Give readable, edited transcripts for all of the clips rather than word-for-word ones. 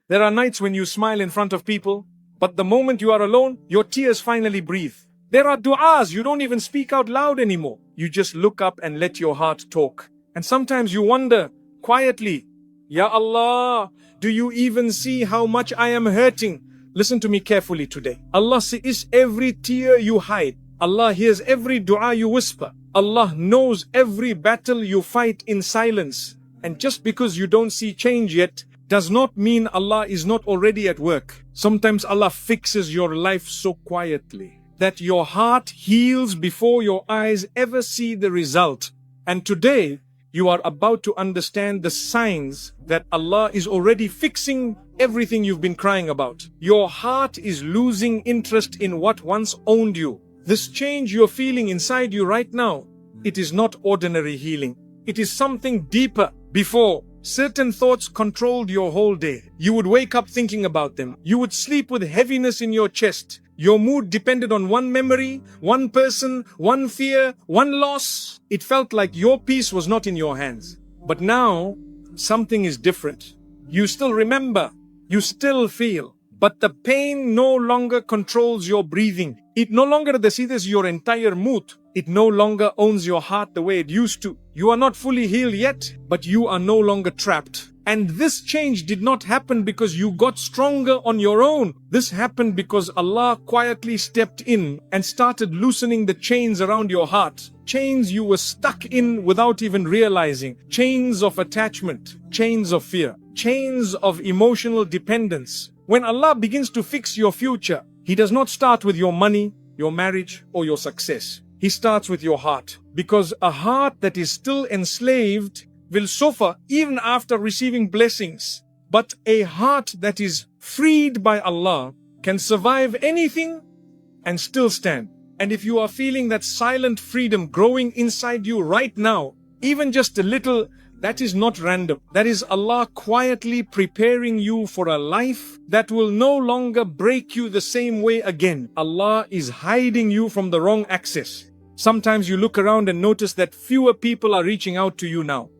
There are nights when you smile in front of people, but the moment you are alone, your tears finally breathe. There are du'as you don't even speak out loud anymore. You just look up and let your heart talk. And sometimes you wonder, quietly, Ya Allah, do you even see how much I am hurting? Listen to me carefully today. Allah sees every tear you hide. Allah hears every dua you whisper. Allah knows every battle you fight in silence. And just because you don't see change yet, does not mean Allah is not already at work. Sometimes Allah fixes your life so quietly that your heart heals before your eyes ever see the result. And today, you are about to understand the signs that Allah is already fixing everything you've been crying about. Your heart is losing interest in what once owned you. This change you're feeling inside you right now, it is not ordinary healing. It is something deeper. Before, certain thoughts controlled your whole day. You would wake up thinking about them. You would sleep with heaviness in your chest. Your mood depended on one memory, one person, one fear, one loss. It felt like your peace was not in your hands. But now, something is different. You still remember. You still feel. But the pain no longer controls your breathing. It no longer decides your entire mood. It no longer owns your heart the way it used to. You are not fully healed yet, but you are no longer trapped. And this change did not happen because you got stronger on your own. This happened because Allah quietly stepped in and started loosening the chains around your heart. Chains you were stuck in without even realizing. Chains of attachment, chains of fear, chains of emotional dependence. When Allah begins to fix your future, He does not start with your money, your marriage, or your success. He starts with your heart. Because a heart that is still enslaved will suffer even after receiving blessings. But a heart that is freed by Allah can survive anything and still stand. And if you are feeling that silent freedom growing inside you right now, even just a little, that is not random. That is Allah quietly preparing you for a life that will no longer break you the same way again. Allah is hiding you from the wrong access. Sometimes you look around and notice that fewer people are reaching out to you now.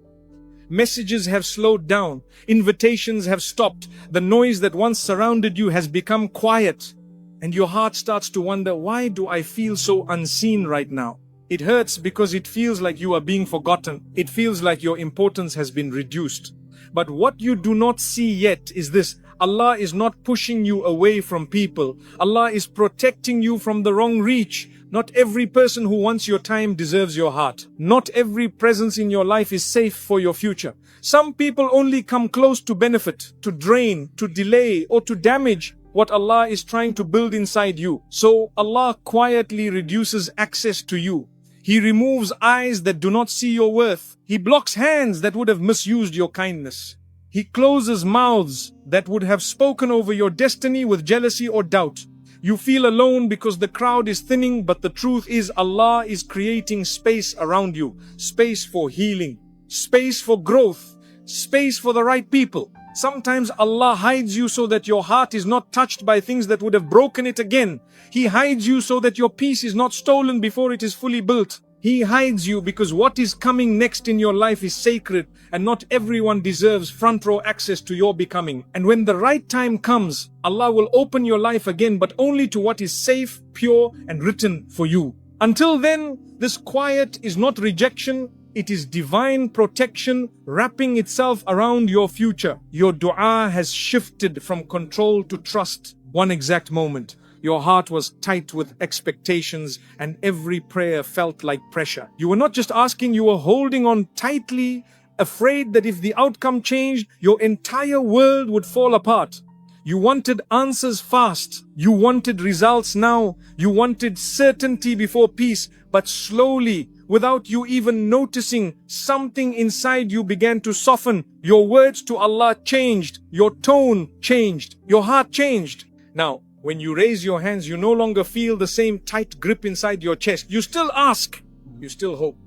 Messages have slowed down. Invitations have stopped. The noise that once surrounded you has become quiet. And your heart starts to wonder, why do I feel so unseen right now? It hurts because it feels like you are being forgotten. It feels like your importance has been reduced. But what you do not see yet is this. Allah is not pushing you away from people. Allah is protecting you from the wrong reach. Not every person who wants your time deserves your heart. Not every presence in your life is safe for your future. Some people only come close to benefit, to drain, to delay, or to damage what Allah is trying to build inside you. So Allah quietly reduces access to you. He removes eyes that do not see your worth. He blocks hands that would have misused your kindness. He closes mouths that would have spoken over your destiny with jealousy or doubt. You feel alone because the crowd is thinning, but the truth is Allah is creating space around you. Space for healing, space for growth, space for the right people. Sometimes Allah hides you so that your heart is not touched by things that would have broken it again. He hides you so that your peace is not stolen before it is fully built. He hides you because what is coming next in your life is sacred, and not everyone deserves front row access to your becoming. And when the right time comes, Allah will open your life again, but only to what is safe, pure, and written for you. Until then, this quiet is not rejection. It is divine protection wrapping itself around your future. Your dua has shifted from control to trust. One exact moment, your heart was tight with expectations and every prayer felt like pressure. You were not just asking, you were holding on tightly, afraid that if the outcome changed, your entire world would fall apart. You wanted answers fast. You wanted results now. You wanted certainty before peace. But slowly, without you even noticing, something inside you began to soften. Your words to Allah changed. Your tone changed. Your heart changed. Now, when you raise your hands, you no longer feel the same tight grip inside your chest. You still ask. You still hope.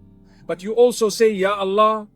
But you also say, Ya Allah,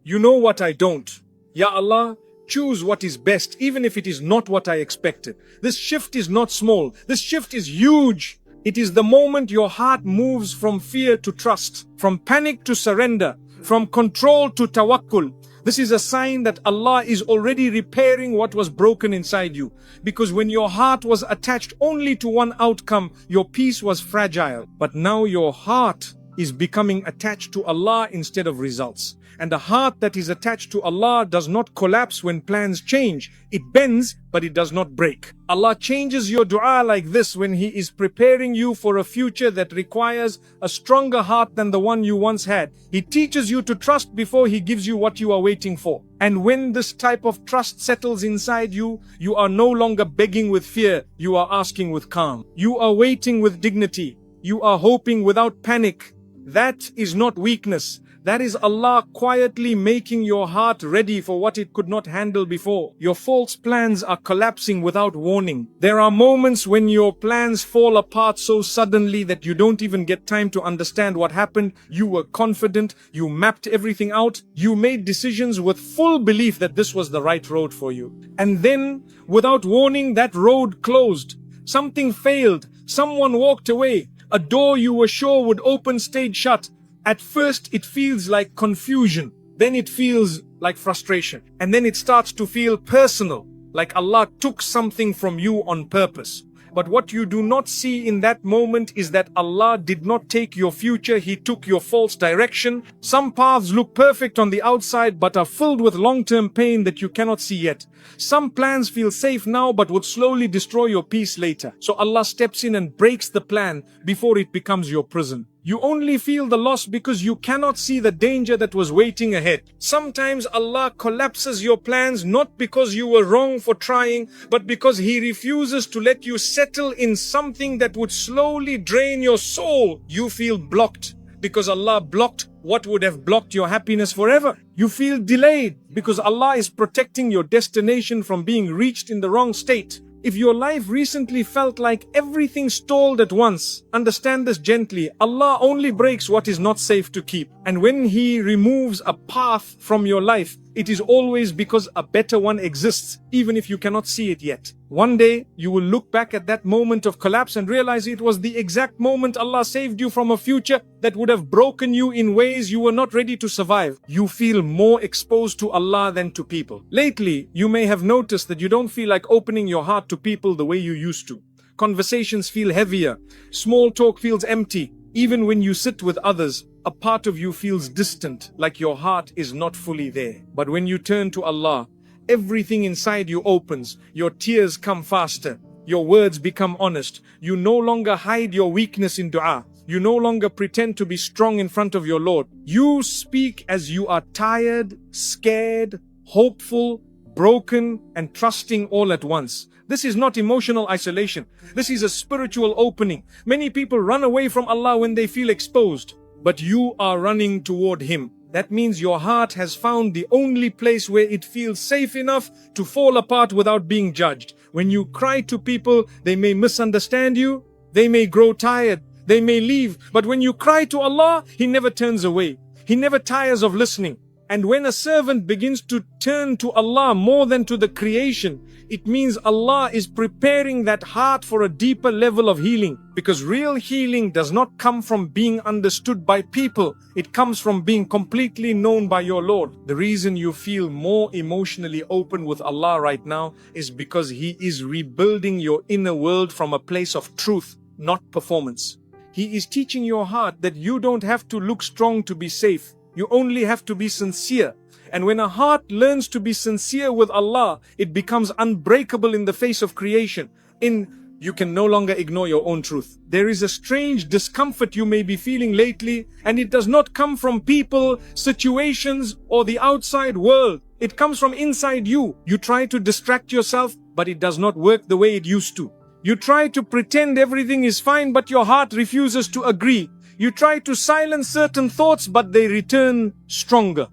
you know what I don't. Ya Allah, choose what is best, even if it is not what I expected. This shift is not small. This shift is huge. It is the moment your heart moves from fear to trust, from panic to surrender, from control to tawakkul. This is a sign that Allah is already repairing what was broken inside you. Because when your heart was attached only to one outcome, your peace was fragile. But now your heart is becoming attached to Allah instead of results. And a heart that is attached to Allah does not collapse when plans change. It bends, but it does not break. Allah changes your dua like this when He is preparing you for a future that requires a stronger heart than the one you once had. He teaches you to trust before He gives you what you are waiting for. And when this type of trust settles inside you, you are no longer begging with fear. You are asking with calm. You are waiting with dignity. You are hoping without panic. That is not weakness. That is Allah quietly making your heart ready for what it could not handle before. Your false plans are collapsing without warning. There are moments when your plans fall apart so suddenly that you don't even get time to understand what happened. You were confident, you mapped everything out, you made decisions with full belief that this was the right road for you. And then, without warning, that road closed. Something failed, someone walked away, a door you were sure would open stayed shut. At first, it feels like confusion. Then it feels like frustration. And then it starts to feel personal, like Allah took something from you on purpose. But what you do not see in that moment is that Allah did not take your future, He took your false direction. Some paths look perfect on the outside but are filled with long-term pain that you cannot see yet. Some plans feel safe now but would slowly destroy your peace later. So Allah steps in and breaks the plan before it becomes your prison. You only feel the loss because you cannot see the danger that was waiting ahead. Sometimes Allah collapses your plans not because you were wrong for trying, but because He refuses to let you settle in something that would slowly drain your soul. You feel blocked because Allah blocked what would have blocked your happiness forever. You feel delayed because Allah is protecting your destination from being reached in the wrong state. If your life recently felt like everything stalled at once, understand this gently. Allah only breaks what is not safe to keep. And when He removes a path from your life, it is always because a better one exists, even if you cannot see it yet. One day, you will look back at that moment of collapse and realize it was the exact moment Allah saved you from a future that would have broken you in ways you were not ready to survive. You feel more exposed to Allah than to people. Lately, you may have noticed that you don't feel like opening your heart to people the way you used to. Conversations feel heavier. Small talk feels empty. Even when you sit with others, a part of you feels distant, like your heart is not fully there. But when you turn to Allah, everything inside you opens. Your tears come faster. Your words become honest. You no longer hide your weakness in dua. You no longer pretend to be strong in front of your Lord. You speak as you are tired, scared, hopeful, broken, and trusting all at once. This is not emotional isolation. This is a spiritual opening. Many people run away from Allah when they feel exposed, but you are running toward Him. That means your heart has found the only place where it feels safe enough to fall apart without being judged. When you cry to people, they may misunderstand you, they may grow tired, they may leave. But when you cry to Allah, He never turns away. He never tires of listening. And when a servant begins to turn to Allah more than to the creation, it means Allah is preparing that heart for a deeper level of healing. Because real healing does not come from being understood by people. It comes from being completely known by your Lord. The reason you feel more emotionally open with Allah right now is because He is rebuilding your inner world from a place of truth, not performance. He is teaching your heart that you don't have to look strong to be safe. You only have to be sincere. And when a heart learns to be sincere with Allah, it becomes unbreakable in the face of creation. You can no longer ignore your own truth. There is a strange discomfort you may be feeling lately, and it does not come from people, situations, or the outside world. It comes from inside you. You try to distract yourself, but it does not work the way it used to. You try to pretend everything is fine, but your heart refuses to agree. You try to silence certain thoughts, but they return stronger.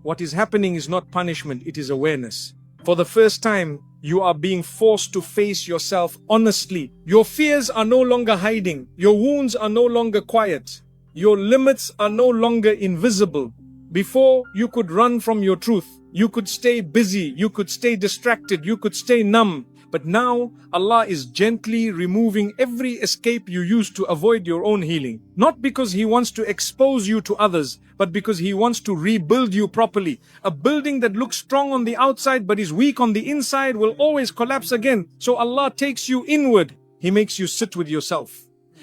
What is happening is not punishment, it is awareness. For the first time, you are being forced to face yourself honestly. Your fears are no longer hiding. Your wounds are no longer quiet. Your limits are no longer invisible. Before, you could run from your truth. You could stay busy, you could stay distracted, you could stay numb. But now, Allah is gently removing every escape you used to avoid your own healing. Not because He wants to expose you to others, but because He wants to rebuild you properly. A building that looks strong on the outside but is weak on the inside will always collapse again. So Allah takes you inward. He makes you sit with yourself.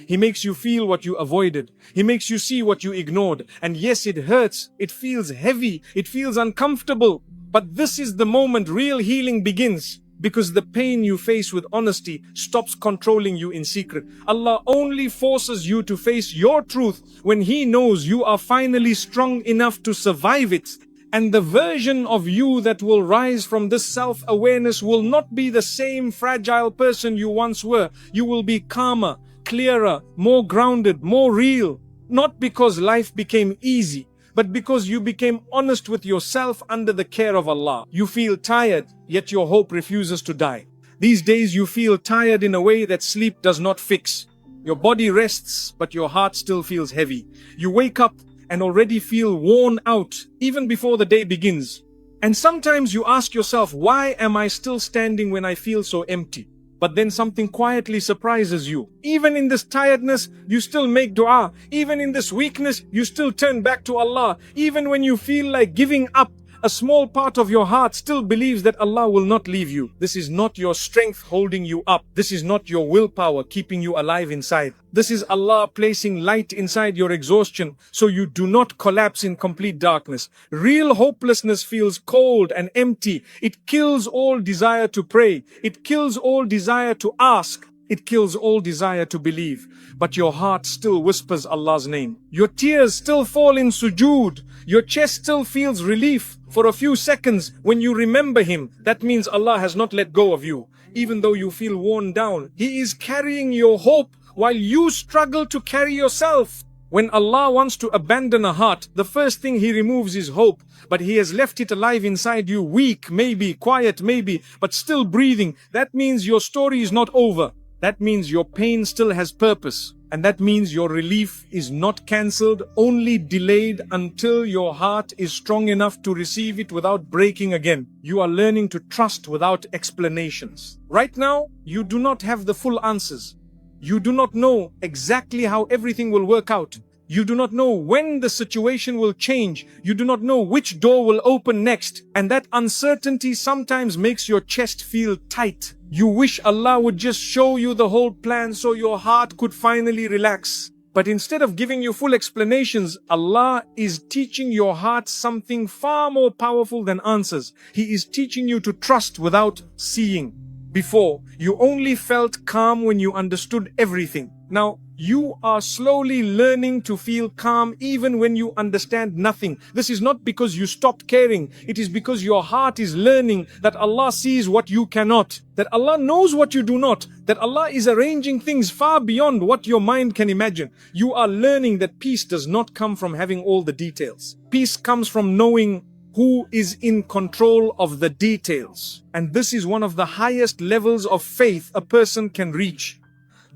He makes you feel what you avoided. He makes you see what you ignored. And yes, it hurts. It feels heavy. It feels uncomfortable. But this is the moment real healing begins. Because the pain you face with honesty stops controlling you in secret. Allah only forces you to face your truth when He knows you are finally strong enough to survive it. And the version of you that will rise from this self-awareness will not be the same fragile person you once were. You will be calmer, clearer, more grounded, more real. Not because life became easy, but because you became honest with yourself under the care of Allah. You feel tired, yet your hope refuses to die. These days you feel tired in a way that sleep does not fix. Your body rests, but your heart still feels heavy. You wake up and already feel worn out, even before the day begins. And sometimes you ask yourself, why am I still standing when I feel so empty? But then something quietly surprises you. Even in this tiredness, you still make dua. Even in this weakness, you still turn back to Allah. Even when you feel like giving up, a small part of your heart still believes that Allah will not leave you. This is not your strength holding you up. This is not your willpower keeping you alive inside. This is Allah placing light inside your exhaustion so you do not collapse in complete darkness. Real hopelessness feels cold and empty. It kills all desire to pray. It kills all desire to ask. It kills all desire to believe. But your heart still whispers Allah's name. Your tears still fall in sujood. Your chest still feels relief for a few seconds when you remember Him. That means Allah has not let go of you. Even though you feel worn down, He is carrying your hope while you struggle to carry yourself. When Allah wants to abandon a heart, the first thing He removes is hope. But He has left it alive inside you, weak maybe, quiet maybe, but still breathing. That means your story is not over. That means your pain still has purpose. And that means your relief is not cancelled, only delayed until your heart is strong enough to receive it without breaking again. You are learning to trust without explanations. Right now, you do not have the full answers. You do not know exactly how everything will work out. You do not know when the situation will change. You do not know which door will open next. And that uncertainty sometimes makes your chest feel tight. You wish Allah would just show you the whole plan so your heart could finally relax. But instead of giving you full explanations, Allah is teaching your heart something far more powerful than answers. He is teaching you to trust without seeing. Before, you only felt calm when you understood everything. Now, you are slowly learning to feel calm even when you understand nothing. This is not because you stopped caring. It is because your heart is learning that Allah sees what you cannot, that Allah knows what you do not, that Allah is arranging things far beyond what your mind can imagine. You are learning that peace does not come from having all the details. Peace comes from knowing who is in control of the details. And this is one of the highest levels of faith a person can reach.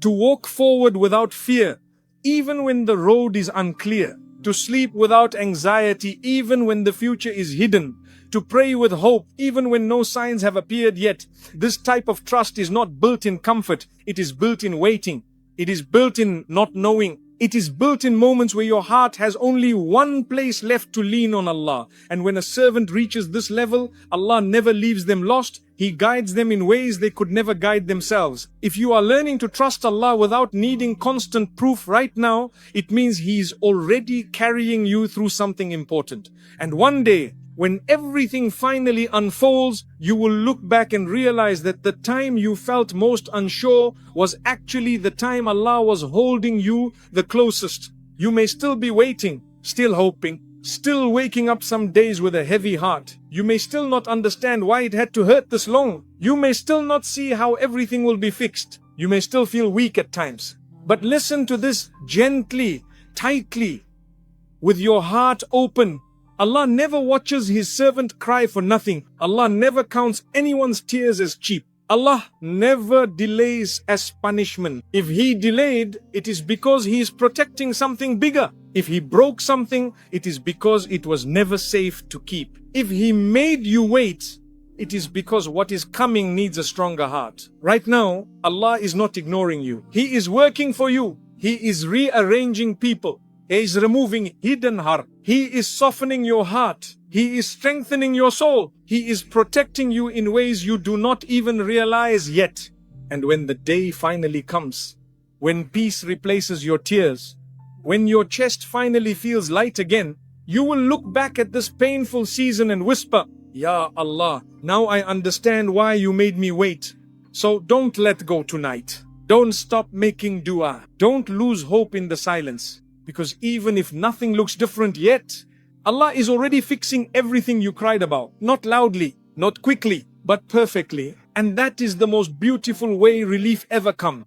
To walk forward without fear, even when the road is unclear. To sleep without anxiety, even when the future is hidden. To pray with hope, even when no signs have appeared yet. This type of trust is not built in comfort. It is built in waiting. It is built in not knowing. It is built in moments where your heart has only one place left to lean on Allah. And when a servant reaches this level, Allah never leaves them lost. He guides them in ways they could never guide themselves. If you are learning to trust Allah without needing constant proof right now, it means He is already carrying you through something important. And one day, when everything finally unfolds, you will look back and realize that the time you felt most unsure was actually the time Allah was holding you the closest. You may still be waiting, still hoping, still waking up some days with a heavy heart. You may still not understand why it had to hurt this long. You may still not see how everything will be fixed. You may still feel weak at times. But listen to this gently, tightly, with your heart open. Allah never watches His servant cry for nothing. Allah never counts anyone's tears as cheap. Allah never delays as punishment. If He delayed, it is because He is protecting something bigger. If He broke something, it is because it was never safe to keep. If He made you wait, it is because what is coming needs a stronger heart. Right now, Allah is not ignoring you. He is working for you. He is rearranging people. He is removing hidden heart. He is softening your heart. He is strengthening your soul. He is protecting you in ways you do not even realize yet. And when the day finally comes, when peace replaces your tears, when your chest finally feels light again, you will look back at this painful season and whisper, Ya Allah, now I understand why you made me wait. So don't let go tonight. Don't stop making dua. Don't lose hope in the silence. Because even if nothing looks different yet, Allah is already fixing everything you cried about. Not loudly, not quickly, but perfectly. And that is the most beautiful way relief ever comes.